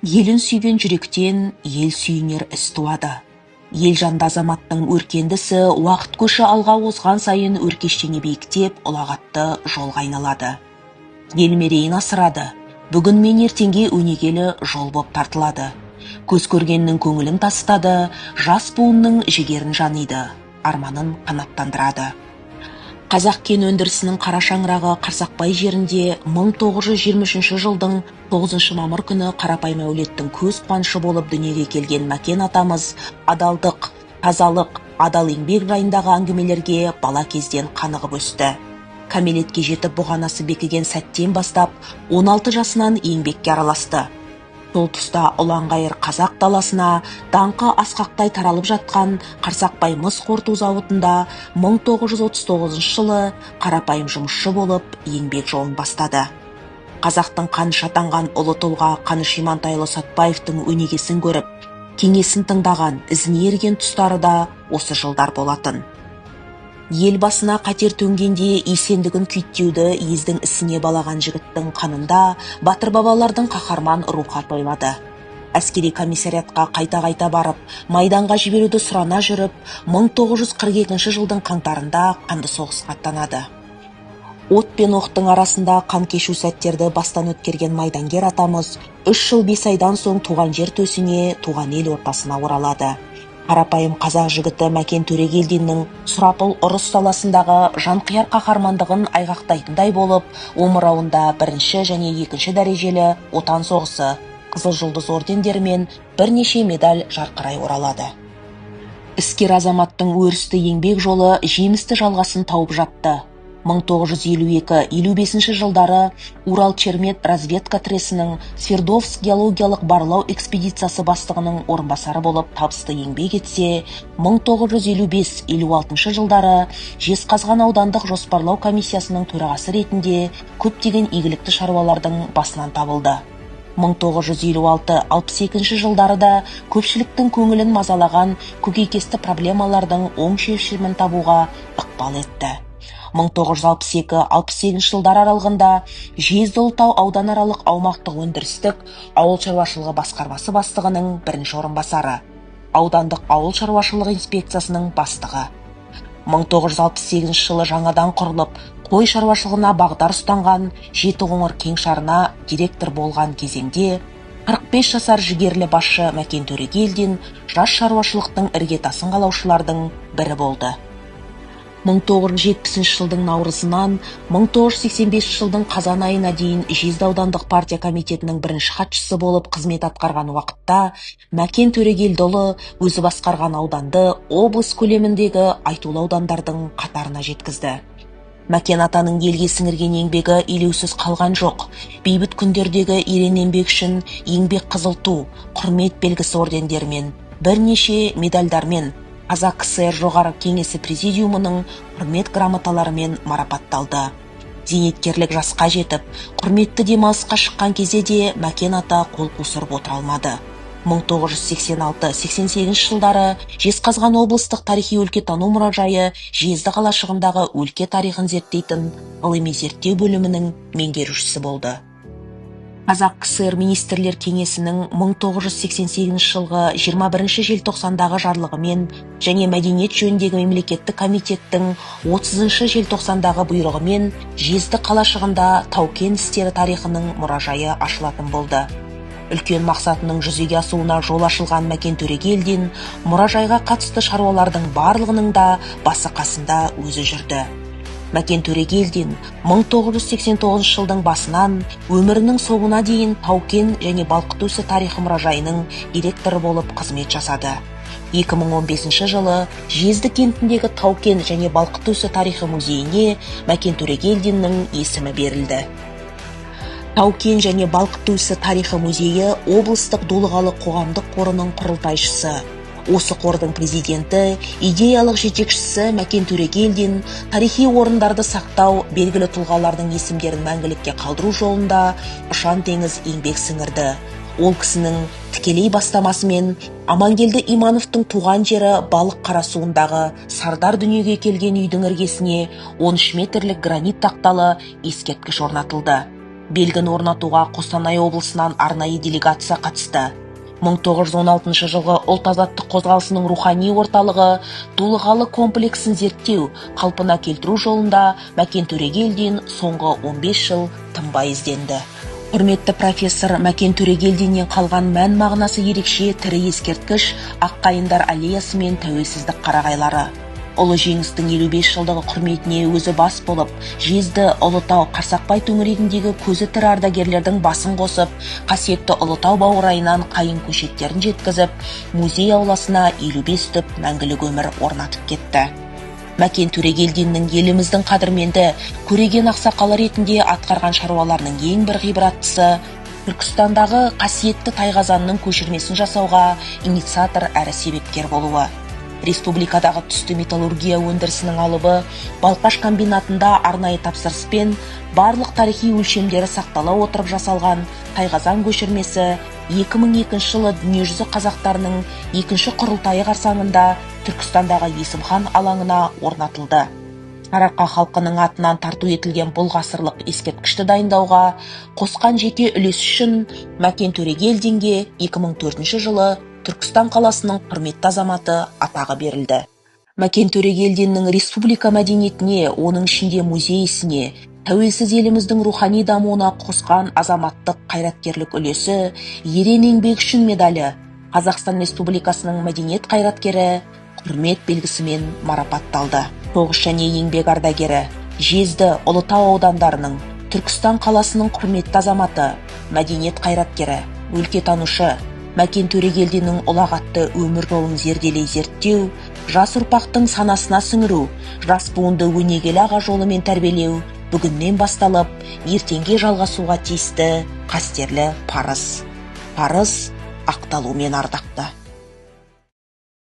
Елін сүйген жүректен ел сүйінер іс туады. Ел жанды азаматтың өркендісі уақыт көші алға озған сайын өркештене биіктеп ұлағатты жолға айналады. Ел мерейін асырады. Бүгін мен ертеңге өнегелі жол боп тартылады. Көз көргеннің көңілін тастады, жас буынның жігерін жаниды, арманын қанаттандырады. Қазақ кен өндірісінің қара шаңырағы Қарсақбай жерінде 1923 жылдың 9 мамыр күні Қарапайым әулеттің көз қуанышы болып дүниеге келген Мәкен атамыз адалдық, тазалық, адал еңбек жайындағы әңгімелерге бала кезден қанығып өсті. Кәмелетке жетіп бұғанасы бекіген сәттен бастап 16 жасынан еңбекке араласты. Сол тұста ұланғайыр қазақ даласына даңқы асқақтай таралып жатқан Қарсақбай мыс қорыту зауытында 1939 жылы қарапайым жұмысшы болып еңбек жолын бастады. Қазақтың қаныш атанған ұлы тұлға Қаныш Имантайұлы Сәтбаевтың өнегесін көріп, кеңесін тыңдаған, ізіне ерген тұстары да осы жылдар болатын. Ел басына қатер төнгенде есендігін күйттеуді ездің ісіне балаған жігіттің қанында батыр бабалардың қаһарман рухы тойлады. Әскери комиссариатқа қайта-қайта барып, майданға жіберуді сұрана жүріп, 1942 жылдың қаңтарында қанды соғысқа аттанады. От пен оқтың арасында қан кешу сәттерді бастан өткерген майдангер атамыз 3 жыл 5 айдан соң туған жер төсіне, туған ел ортасына оралады. Қарапайым қазақ жігіті Мәкен Төрегелдиннің сұрапыл ұрыс саласындағы жанқияр қаһармандығын айғақтайтындай болып, омырауында 1 және 2 дәрежелі отан соғысы, Қызыл жұлдыз ордендерімен бірнеше медаль жарқырай оралады. Іскер азаматтың өрісті еңбек жолы жемісті жалғасын тауып жатты. 1952-55 жылдары Урал-Чермет разведка тресінің Свердловск геологиялық барлау экспедициясы бастығының орынбасары болып табысты еңбек етсе, 1955-56 жылдары Жезқазған аудандық жоспарлау комиссиясының төрағасы ретінде көптеген игілікті шаруалардың басынан табылды. 1956-62 жылдары да көпшіліктің көңілін мазалаған көкейкесті проблемалардың оң шешімін табуға ықпал етті. 1962-68 жылдар аралығында Жезді-Ұлытау ауданаралық аумақтық өндірістік ауыл шаруашылығы басқармасы бастығының 1-ші орынбасары, аудандық ауыл шаруашылығы инспекциясының бастығы. 1968 жылы жаңадан құрылып, қой шаруашылығына бағдар ұстанған Жетіқоңыр кеңшарына директор болған кезеңде 45 жасар жігерлі басшы Мәкен Төрегелдин жас шаруашылықтың іргетасын қалаушылардың бірі болды. 1970 жылдың наурызынан 1985 жылдың қазан айына дейін Жезді аудандық партия комитетінің 1-ші хатшысы болып қызмет атқарған уақытта Мәкен Төрегелдіұлы өзі басқарған ауданды облыс көлеміндегі айтулы аудандардың қатарына жеткізді. Мәкен атаның елге сіңірген еңбегі елеусіз қалған жоқ. Бейбіт күндердегі ерен еңбек үшін еңбек қызыл ту, құрмет белгісі ордендерімен, бірнеше медальдармен Қазақ КСР жоғары кеңесі президиумының құрмет грамоталарымен марапатталды. Зейнеткерлік жасқа жетіп, құрметті демалысқа шыққан кезде де Мәкен ата қол қусырып отыра алмады. 1986-88 жылдары Жезқазған облыстық тарихи өлкетану мұражайы Жезді қалашығындағы өлке тарихын зерттейтін ғылыми зерттеу бөлімінің меңгерушісі болды. Қазақ КСР министрлер кеңесінің 1988 жылғы 21 желтоқсандағы жарлығымен және мәдениет жөніндегі мемлекеттік комитеттің 30 желтоқсандағы бұйрығымен Жезді қалашығында тау-кен істері тарихының мұражайы ашылатын болды. Үлкен мақсатының жүзеге асуына жол ашылған Мәкен Төрегелдин мұражайға қатысты шаруалардың барлығының да басы қасында өзі жүрді. Мәкен Төрегелдин 1989 жылдың басынан өмірінің соңына дейін тау-кен және балқыту ісі тарихы мұражайының директоры болып қызмет жасады. 2015 жылы Жезді кентіндегі тау-кен және балқыту ісі тарихы музейіне Мәкен Төрегелдиннің есімі берілді. Тау-кен және балқыту ісі тарихы музейі облыстық Дулығалы қоғамдық қорының құрылтайшысы. Осы қордың президенті, идеялық жетекшісі Мәкен Төрегелдин тарихи орындарды сақтау, белгілі тұлғалардың есімдерін мәңгілікке қалдыру жолында ұшан теңіз еңбек сіңірді. Ол кісінің тікелей бастамасымен Амангелді Имановтың туған жері Балық Қарасуындағы Сардар дүниеге келген үйдің іргесіне 13 метрлік гранит тақталы ескерткіш орнатылды. Белгіні орнатуға Қостанай облысынан арнайы делегация қатысты. 1916 жылғы ұлт-азаттық қозғалысының рухани орталығы Дулығалы комплексін зерттеу, қалпына келтіру жолында Мәкен Төрегелдин соңғы 15 жыл тынбай ізденді. Құрметті профессор, Мәкен Төрегелдиннен қалған мән мағынасы ерекше тірі ескерткіш Аққайындар аллеясы мен тәуелсіздік қарағайлары. Ұлы жеңістің 55 жылдығы құрметіне өзі бас болып, Жезді, Ұлытау, Қарсақбай төңірегіндегі көзі тірі ардагерлердің басын қосып, қасиетті Ұлытау бауырайынан қайың көшеттерін жеткізіп, музей ауласына 55 түп мәңгілік өмір орнатып кетті. Мәкен Төрегелдиннің еліміздің қадірменді, көреген ақсақалы ретінде атқарған шаруаларының ең бір ғибраттысы Түркістандағы қасиетті Тайқазанның көшірмесін жасауға инициатор әрі себепкер болуы. Республикадағы түсті металлургия өндірісінің алыбы Балқаш комбинатында арнайы тапсырыспен барлық тарихи өлшемдері сақтала отырып жасалған Тайқазан көшірмесі 2002 жылы дүниежүзі қазақтарының екінші құрылтайы қарсаңында Түркістандағы Есімхан алаңына орнатылды. Сарыарқа халқының атынан тарту етілген бұл ғасырлық ескерткішті дайындауға қосқан жеке үлесі үшін Мәкен Төрегелдинге 2004 жылы Түркістан қаласының құрметті азаматы атағы берілді. Мәкен Төрегелдиннің республика мәдениетіне, оның ішінде музей ісіне, тәуелсіз еліміздің рухани дамуына қосқан азаматтық қайраткерлік үлесі, ерен еңбек үшін медалі, Қазақстан Республикасының мәдениет қайраткері құрмет белгісімен марапатталды. Соғыс және еңбек ардагері, Жезді, Ұлытау аудандарының, Түркістан қаласының құрметті азаматы, мәдениет қайраткері, өлкетанушы Мәкен Төрегелдиннің ұлағатты өмір жолын зерделей зерттеу, жас ұрпақтың санасына сіңіру, жас буынды өнегелі аға жолымен тәрбиелеу бүгіннен басталып, ертеңге жалғасуға тиісті қастерлі парыз. Парыз ақталумен ардақты.